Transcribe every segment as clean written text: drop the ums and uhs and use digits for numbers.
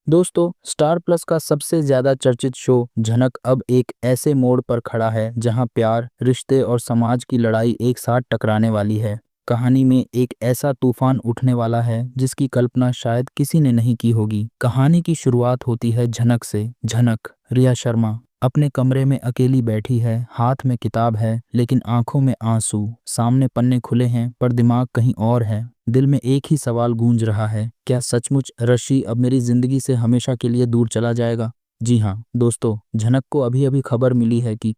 दोस्तों, star plus का सबसे ज्यादा चर्चित शो झनक अब एक ऐसे मोड़ पर खड़ा है जहां प्यार, रिश्ते और समाज की लड़ाई एक साथ टकराने वाली है। कहानी में एक ऐसा तूफान उठने वाला है जिसकी कल्पना शायद किसी ने नहीं की होगी। कहानी की शुरुआत होती है झनक से। झनक, रिया शर्मा, अपने कमरे में अकेली बैठी है। हाथ में किताब है लेकिन आंखों में आंसू। सामने पन्ने खुले हैं पर दिमाग कहीं और है। दिल में एक ही सवाल गूंज रहा है, क्या सचमुच ऋषि अब मेरी जिंदगी से हमेशा के लिए दूर चला जाएगा? जी हाँ दोस्तों, झनक को अभी अभी खबर मिली है कि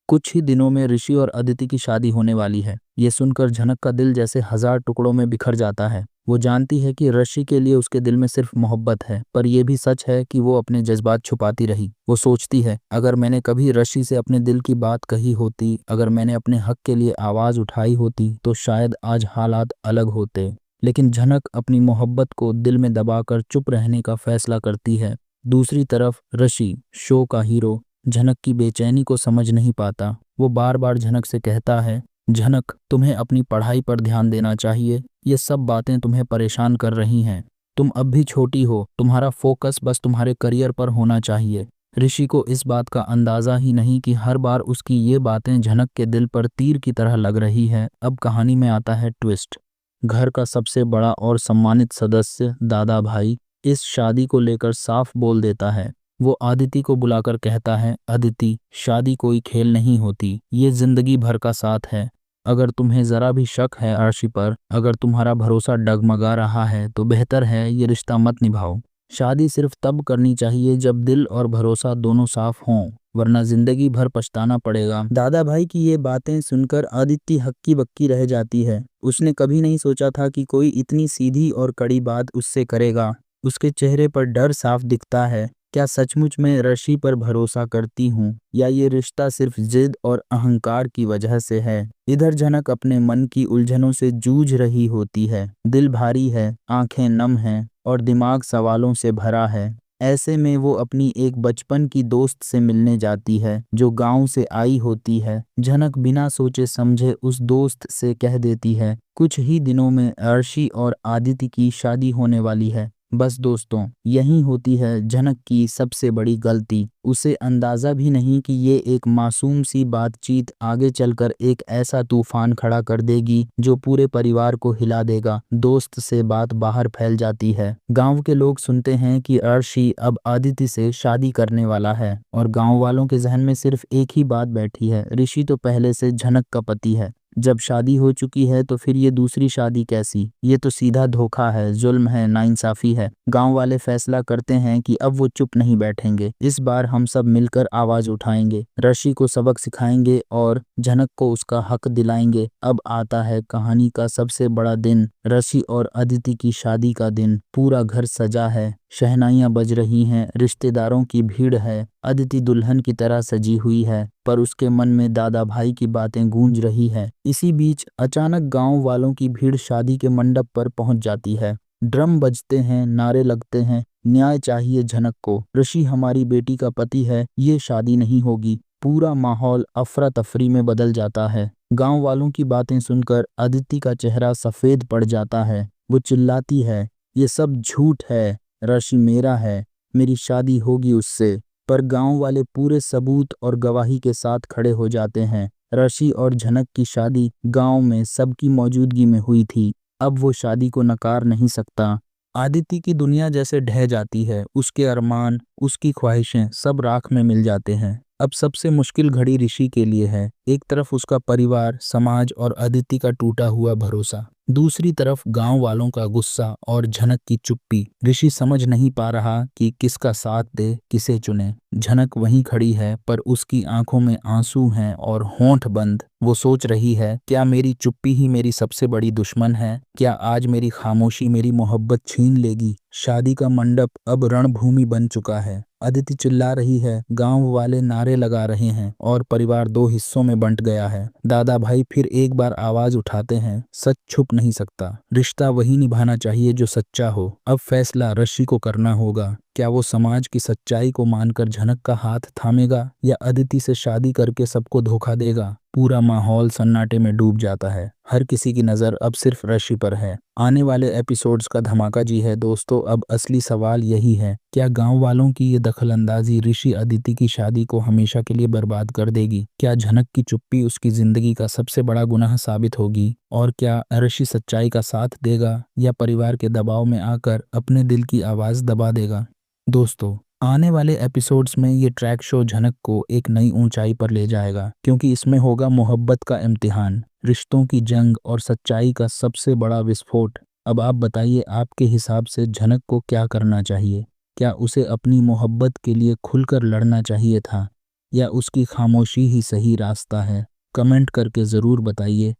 कुछ ही दिनों में ऋषि और अदिति की शादी होने वाली है। ये सुनकर झनक का दिल जैसे हजार टुकड़ों में बिखर जाता है। वो जानती है कि ऋषि के लिए उसके दिल में सिर्फ मोहब्बत है, पर यह भी सच है कि वो अपने जज्बात छुपाती रही। वो सोचती है, अगर मैंने कभी ऋषि से अपने दिल की बात कही होती, अगर मैंने अपने हक के लिए आवाज उठाई होती, तो शायद आज हालात अलग होते। लेकिन झनक अपनी मोहब्बत को दिल में दबाकर चुप रहने का फैसला करती है। दूसरी तरफ ऋषि, शो का हीरो, झनक की बेचैनी को समझ नहीं पाता। वो बार बार झनक से कहता है, झनक तुम्हें अपनी पढ़ाई पर ध्यान देना चाहिए, ये सब बातें तुम्हें परेशान कर रही हैं। तुम अब भी छोटी हो, तुम्हारा फोकस बस तुम्हारे करियर पर होना चाहिए। ऋषि को इस बात का अंदाजा ही नहीं कि हर बार उसकी ये बातें झनक के दिल पर तीर की तरह लग रही है। अब कहानी में आता है ट्विस्ट। घर का सबसे बड़ा और सम्मानित सदस्य दादा भाई इस शादी को लेकर साफ बोल देता है। वो आदिति को बुलाकर कहता है, अदिति, शादी कोई खेल नहीं होती, ये जिंदगी भर का साथ है। अगर तुम्हें जरा भी शक है अर्शी पर, अगर तुम्हारा भरोसा डगमगा रहा है, तो बेहतर है ये रिश्ता मत निभाओ। शादी सिर्फ तब करनी चाहिए जब दिल और भरोसा दोनों साफ हों, वरना जिंदगी भर पछताना पड़ेगा। दादा भाई की ये बातें सुनकर आदित्य हक्की बक्की रह जाती है। उसने कभी नहीं सोचा था कि कोई इतनी सीधी और कड़ी बात उससे करेगा। उसके चेहरे पर डर साफ दिखता है। क्या सचमुच मैं ऋषि पर भरोसा करती हूँ, या ये रिश्ता सिर्फ जिद और अहंकार की वजह से है? इधर झनक अपने मन की उलझनों से जूझ रही होती है। दिल भारी है, आंखें नम हैं और दिमाग सवालों से भरा है। ऐसे में वो अपनी एक बचपन की दोस्त से मिलने जाती है जो गांव से आई होती है। झनक बिना सोचे समझे उस दोस्त से कह देती है, कुछ ही दिनों में अर्शी और आदिति की शादी होने वाली है। बस दोस्तों, यही होती है झनक की सबसे बड़ी गलती। उसे अंदाजा भी नहीं कि ये एक मासूम सी बातचीत आगे चलकर एक ऐसा तूफान खड़ा कर देगी जो पूरे परिवार को हिला देगा। दोस्त से बात बाहर फैल जाती है। गांव के लोग सुनते हैं कि अर्शी अब आदिति से शादी करने वाला है, और गांव वालों के जहन में सिर्फ एक ही बात बैठी है, ऋषि तो पहले से झनक का पति है। जब शादी हो चुकी है तो फिर ये दूसरी शादी कैसी? ये तो सीधा धोखा है, जुल्म है, नाइंसाफी है। गांव वाले फैसला करते हैं कि अब वो चुप नहीं बैठेंगे। इस बार हम सब मिलकर आवाज उठाएंगे, ऋषि को सबक सिखाएंगे और झनक को उसका हक दिलाएंगे। अब आता है कहानी का सबसे बड़ा दिन, ऋषि और अदिति की शादी का दिन। पूरा घर सजा है, शहनाइयां बज रही हैं, रिश्तेदारों की भीड़ है। अदिति दुल्हन की तरह सजी हुई है, पर उसके मन में दादा भाई की बातें गूंज रही है। इसी बीच अचानक गांव वालों की भीड़ शादी के मंडप पर पहुंच जाती है। ड्रम बजते हैं, नारे लगते हैं, न्याय चाहिए झनक को, ऋषि हमारी बेटी का पति है, ये शादी नहीं होगी। पूरा माहौल अफरा तफरी में बदल जाता है। गांव वालों की बातें सुनकर अदिति का चेहरा सफेद पड़ जाता है। वो चिल्लाती है, ये सब झूठ है, ऋषि मेरा है, मेरी शादी होगी उससे। पर गांव वाले पूरे सबूत और गवाही के साथ खड़े हो जाते हैं। ऋषि और झनक की शादी गांव में सबकी मौजूदगी में हुई थी। अब वो शादी को नकार नहीं सकता। आदिति की दुनिया जैसे ढह जाती है। उसके अरमान, उसकी ख्वाहिशें सब राख में मिल जाते हैं। अब सबसे मुश्किल घड़ी ऋषि के लिए है। एक तरफ उसका परिवार, समाज और अदिति का टूटा हुआ भरोसा, दूसरी तरफ गांव वालों का गुस्सा और झनक की चुप्पी। ऋषि समझ नहीं पा रहा कि किसका साथ दे, किसे चुने। झनक वहीं खड़ी है, पर उसकी आंखों में आंसू हैं और होंठ बंद। वो सोच रही है, क्या मेरी चुप्पी ही मेरी सबसे बड़ी दुश्मन है? क्या आज मेरी खामोशी मेरी मोहब्बत छीन लेगी? शादी का मंडप अब रणभूमि बन चुका है। अदिति चिल्ला रही है, गांव वाले नारे लगा रहे हैं और परिवार दो हिस्सों में बंट गया है। दादा भाई फिर एक बार आवाज उठाते हैं, सच छुप नहीं सकता, रिश्ता वही निभाना चाहिए जो सच्चा हो। अब फैसला ऋषि को करना होगा। क्या वो समाज की सच्चाई को मानकर झनक का हाथ थामेगा, या अदिति से शादी करके सबको धोखा देगा? पूरा माहौल सन्नाटे में डूब जाता है। हर किसी की नज़र अब सिर्फ ऋषि पर है। आने वाले एपिसोड्स का धमाका जी है दोस्तों। अब असली सवाल यही है, क्या गांव वालों की ये दखलंदाजी ऋषि अदिति की शादी को हमेशा के लिए बर्बाद कर देगी? क्या झनक की चुप्पी उसकी जिंदगी का सबसे बड़ा गुनाह साबित होगी? और क्या ऋषि सच्चाई का साथ देगा या परिवार के दबाव में आकर अपने दिल की आवाज़ दबा देगा? दोस्तों, आने वाले एपिसोड्स में ये ट्रैक शो झनक को एक नई ऊंचाई पर ले जाएगा, क्योंकि इसमें होगा मोहब्बत का इम्तिहान, रिश्तों की जंग और सच्चाई का सबसे बड़ा विस्फोट। अब आप बताइए, आपके हिसाब से झनक को क्या करना चाहिए? क्या उसे अपनी मोहब्बत के लिए खुलकर लड़ना चाहिए था, या उसकी खामोशी ही सही रास्ता है? कमेंट करके ज़रूर बताइए।